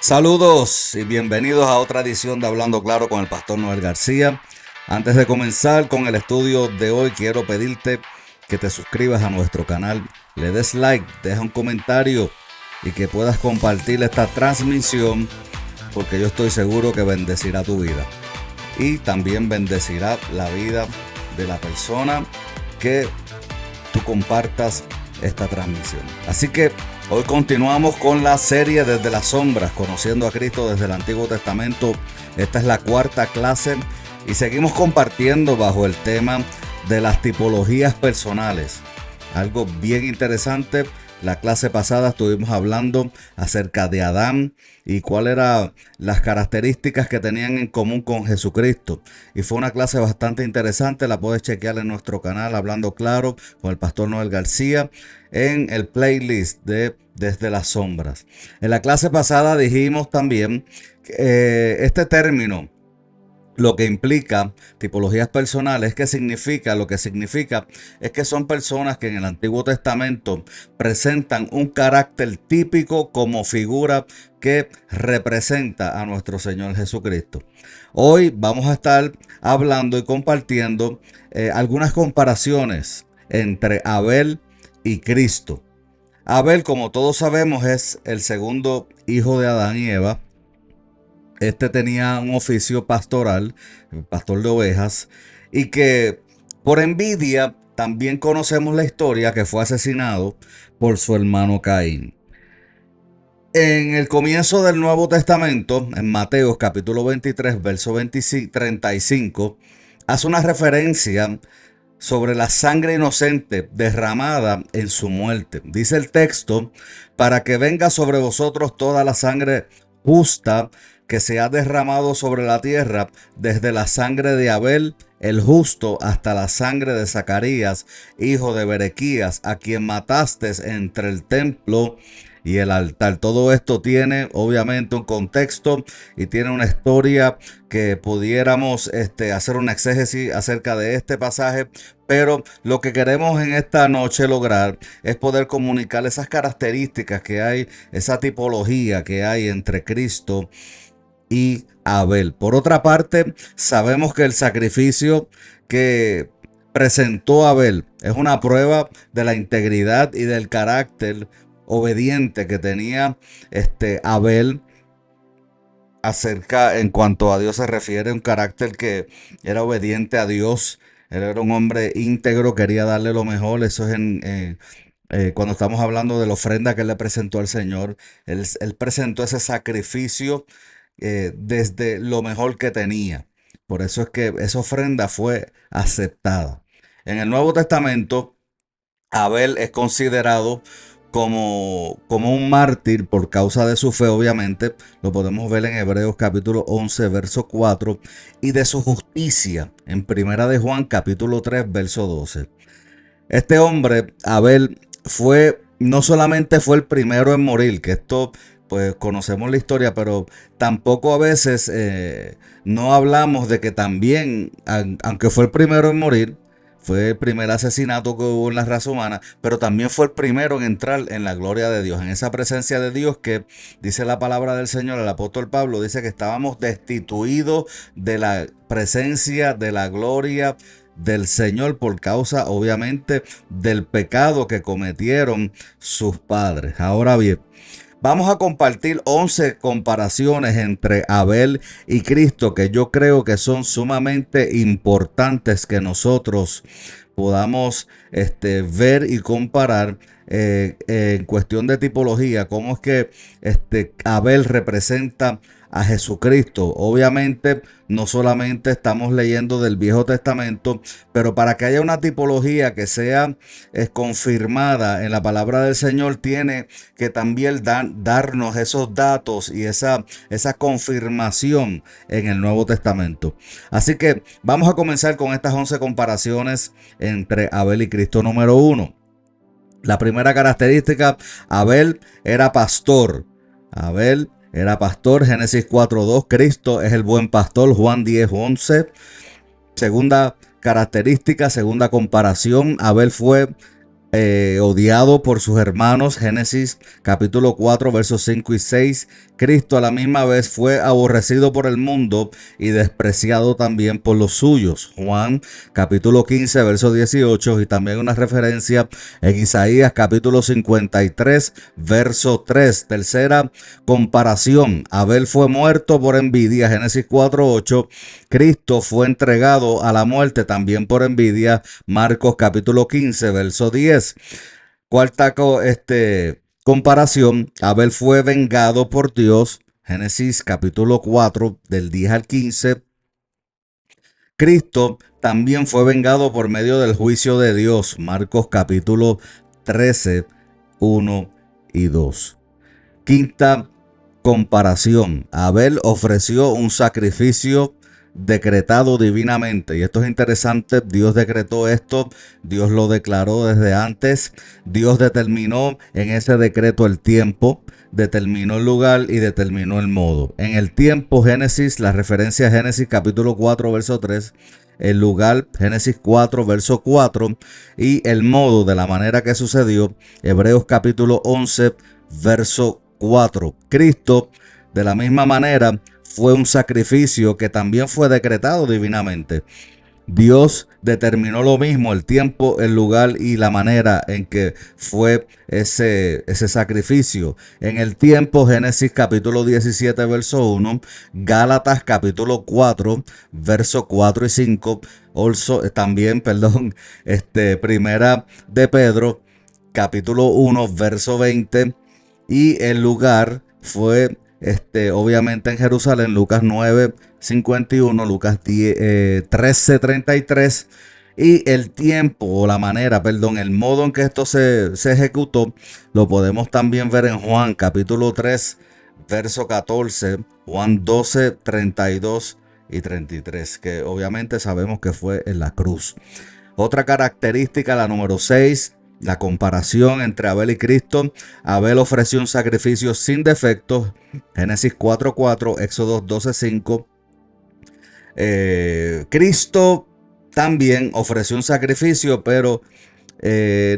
Saludos y bienvenidos a otra edición de Hablando Claro con el Pastor Noel García. Antes de comenzar con el estudio de hoy, quiero pedirte que te suscribas a nuestro canal, le des like, deja un comentario y que puedas compartir esta transmisión, porque yo estoy seguro que bendecirá tu vida y también bendecirá la vida de la persona que tú compartas esta transmisión. Así que hoy continuamos con la serie Desde las Sombras, conociendo a Cristo desde el Antiguo Testamento. Esta es la cuarta clase y seguimos compartiendo bajo el tema de las tipologías personales. Algo bien interesante. La clase pasada estuvimos hablando acerca de Adán y cuáles eran las características que tenían en común con Jesucristo. Y fue una clase bastante interesante, la puedes chequear en nuestro canal Hablando Claro con el Pastor Noel García en el playlist de Desde las Sombras. En la clase pasada dijimos también que este término, lo que implica tipologías personales, lo que significa es que son personas que en el Antiguo Testamento presentan un carácter típico como figura que representa a nuestro Señor Jesucristo. Hoy vamos a estar hablando y compartiendo algunas comparaciones entre Abel y Cristo. Abel, como todos sabemos, es el segundo hijo de Adán y Eva. Este tenía un oficio pastoral, pastor de ovejas, y que por envidia también conocemos la historia que fue asesinado por su hermano Caín. En el comienzo del Nuevo Testamento, en Mateo capítulo 23, verso 35, hace una referencia sobre la sangre inocente derramada en su muerte. Dice el texto: para que venga sobre vosotros toda la sangre justa que se ha derramado sobre la tierra, desde la sangre de Abel el justo hasta la sangre de Zacarías, hijo de Berequías, a quien mataste entre el templo y el altar. Todo esto tiene obviamente un contexto y tiene una historia que pudiéramos hacer una exégesis acerca de este pasaje, pero lo que queremos en esta noche lograr es poder comunicar esas características que hay, esa tipología que hay entre Cristo y Abel. Por otra parte, sabemos que el sacrificio que presentó Abel es una prueba de la integridad y del carácter obediente que tenía Abel en cuanto a Dios se refiere, un carácter que era obediente a Dios. Él era un hombre íntegro, quería darle lo mejor. Eso es cuando estamos hablando de la ofrenda que él le presentó al Señor. Él presentó ese sacrificio desde lo mejor que tenía. Por eso es que esa ofrenda fue aceptada. En el Nuevo Testamento, Abel es considerado como un mártir por causa de su fe, obviamente. Lo podemos ver en Hebreos capítulo 11, verso 4, y de su justicia en Primera de Juan capítulo 3, verso 12. Este hombre, Abel, no solamente fue el primero en morir, que esto pues conocemos la historia, pero tampoco a veces no hablamos de que también, aunque fue el primero en morir, fue el primer asesinato que hubo en la raza humana, pero también fue el primero en entrar en la gloria de Dios, en esa presencia de Dios que dice la palabra del Señor. El apóstol Pablo dice que estábamos destituidos de la presencia, de la gloria del Señor por causa, obviamente, del pecado que cometieron sus padres. Ahora bien, vamos a compartir 11 comparaciones entre Abel y Cristo que yo creo que son sumamente importantes que nosotros podamos ver y comparar en cuestión de tipología, cómo es que Abel representa a Jesucristo. Obviamente no solamente estamos leyendo del Viejo Testamento, pero para que haya una tipología que sea confirmada en la palabra del Señor, tiene que también darnos esos datos y esa confirmación en el Nuevo Testamento. Así que vamos a comenzar con estas 11 comparaciones entre Abel y Cristo. Número 1. La primera característica: Abel era pastor. Abel era pastor, Génesis 4:2. Cristo es el buen pastor, Juan 10:11. Segunda característica, segunda comparación: Abel fue odiado por sus hermanos, Génesis capítulo 4 versos 5 y 6. Cristo a la misma vez fue aborrecido por el mundo y despreciado también por los suyos. Juan capítulo 15 verso 18, y también una referencia en Isaías capítulo 53 verso 3. Tercera comparación: Abel fue muerto por envidia, Génesis 4:8. Cristo fue entregado a la muerte también por envidia, Marcos capítulo 15 verso 10. Cuarta comparación: Abel fue vengado por Dios, Génesis capítulo 4 del 10 al 15. Cristo también fue vengado por medio del juicio de Dios, Marcos capítulo 13, 1 y 2. Quinta comparación: Abel ofreció un sacrificio decretado divinamente, y esto es interesante. Dios decretó esto, Dios lo declaró desde antes. Dios determinó en ese decreto el tiempo, determinó el lugar y determinó el modo. En el tiempo, Génesis, la referencia a Génesis capítulo 4 verso 3, el lugar, Génesis 4 verso 4, y el modo, de la manera que sucedió, Hebreos capítulo 11 verso 4. Cristo, de la misma manera, fue un sacrificio que también fue decretado divinamente. Dios determinó lo mismo: el tiempo, el lugar y la manera en que fue ese sacrificio. En el tiempo, Génesis capítulo 17 verso 1, Gálatas capítulo 4 verso 4 y 5, también, primera de Pedro capítulo 1 verso 20, y el lugar fue obviamente en Jerusalén, Lucas 9:51, Lucas 13:33, y el tiempo o la manera, el modo en que esto se ejecutó, lo podemos también ver en Juan capítulo 3 verso 14, Juan 12:32 y 33, que obviamente sabemos que fue en la cruz. Otra característica, la número 6, la comparación entre Abel y Cristo. Abel ofreció un sacrificio sin defectos, Génesis 4:4, Éxodo 12:5. Cristo también ofreció un sacrificio, pero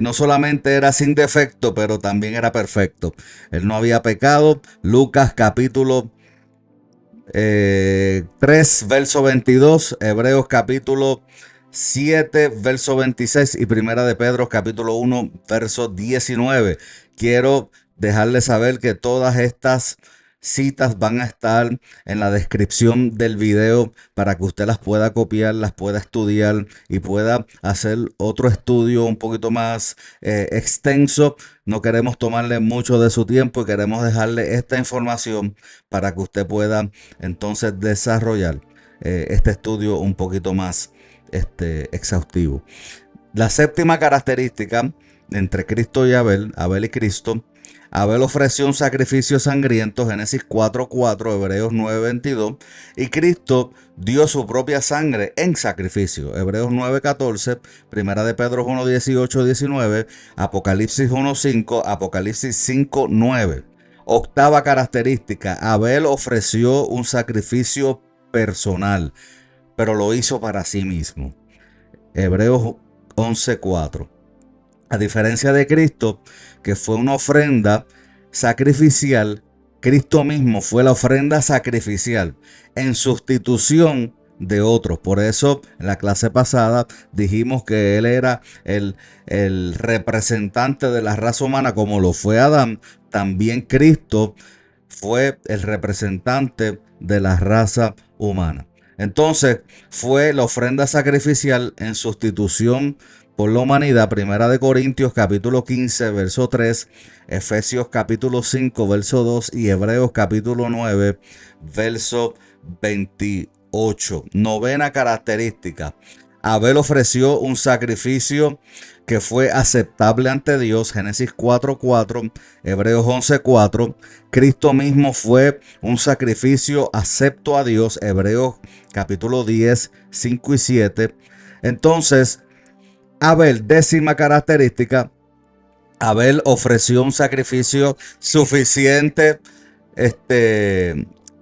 no solamente era sin defecto, pero también era perfecto. Él no había pecado. Lucas capítulo 3 verso 22, Hebreos capítulo 7 verso 26 y Primera de Pedro capítulo 1 verso 19. Quiero dejarles saber que todas estas citas van a estar en la descripción del video para que usted las pueda copiar, las pueda estudiar y pueda hacer otro estudio un poquito más extenso. No queremos tomarle mucho de su tiempo y queremos dejarle esta información para que usted pueda entonces desarrollar este estudio un poquito más exhaustivo. La séptima característica entre Cristo y Abel, Abel y Cristo: Abel ofreció un sacrificio sangriento, Génesis 4:4, Hebreos 9:22, y Cristo dio su propia sangre en sacrificio, Hebreos 9:14, Primera de Pedro 1:18-19, Apocalipsis 1:5, Apocalipsis 5:9. Octava característica: Abel ofreció un sacrificio personal, pero lo hizo para sí mismo, Hebreos 11:4. A diferencia de Cristo, que fue una ofrenda sacrificial, Cristo mismo fue la ofrenda sacrificial en sustitución de otros. Por eso en la clase pasada dijimos que Él era el representante de la raza humana, como lo fue Adán. También Cristo fue el representante de la raza humana. Entonces fue la ofrenda sacrificial en sustitución por la humanidad. Primera de Corintios capítulo 15 verso 3, Efesios capítulo 5 verso 2 y Hebreos capítulo 9 verso 28. Novena característica: Abel ofreció un sacrificio que fue aceptable ante Dios, Génesis 4:4, Hebreos 11:4. Cristo mismo fue un sacrificio acepto a Dios, Hebreos capítulo 10, 5 y 7. Entonces, Abel, décima característica: Abel ofreció un sacrificio suficiente,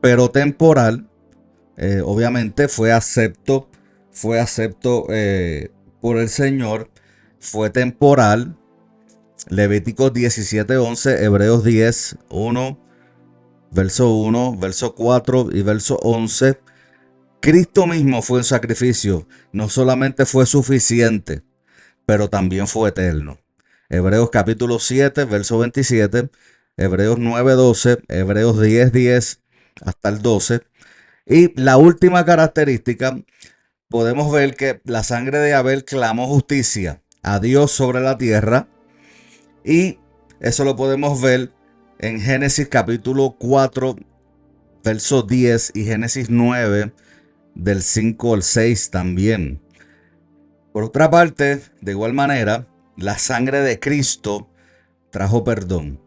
pero temporal. Obviamente fue acepto por el Señor, fue temporal, Levíticos 17:11, Hebreos 10:1, verso 1, verso 4 y verso 11. Cristo mismo fue un sacrificio, no solamente fue suficiente, pero también fue eterno. Hebreos capítulo 7, verso 27, Hebreos 9:12, Hebreos 10:10 hasta el 12. Y la última característica, podemos ver que la sangre de Abel clamó justicia a Dios sobre la tierra. Y eso lo podemos ver en Génesis capítulo 4, verso 10 y Génesis 9, del 5 al 6 también. Por otra parte, de igual manera, la sangre de Cristo trajo perdón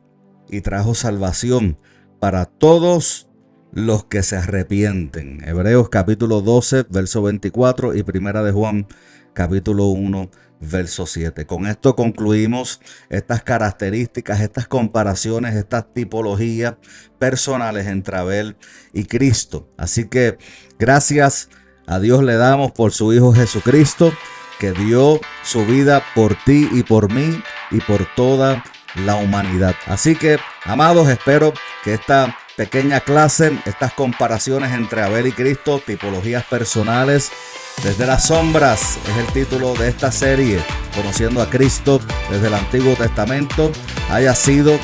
y trajo salvación para todos los que se arrepienten. Hebreos capítulo 12, verso 24 y Primera de Juan capítulo 1, verso 7. Con esto concluimos estas características, estas comparaciones, estas tipologías personales entre Abel y Cristo. Así que gracias a Dios le damos por su Hijo Jesucristo, que dio su vida por ti y por mí y por toda la humanidad. Así que, amados, espero que esta pequeña clase, estas comparaciones entre Abel y Cristo, tipologías personales, desde las sombras, es el título de esta serie, conociendo a Cristo desde el Antiguo Testamento, haya sido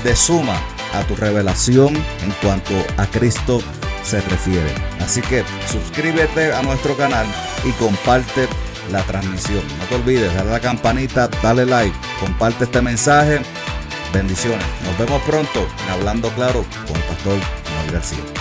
de suma a tu revelación en cuanto a Cristo se refiere. Así que suscríbete a nuestro canal y comparte la transmisión. No te olvides, dale a la campanita, dale like, comparte este mensaje. Bendiciones. Nos vemos pronto en Hablando Claro con Pastor Noel García.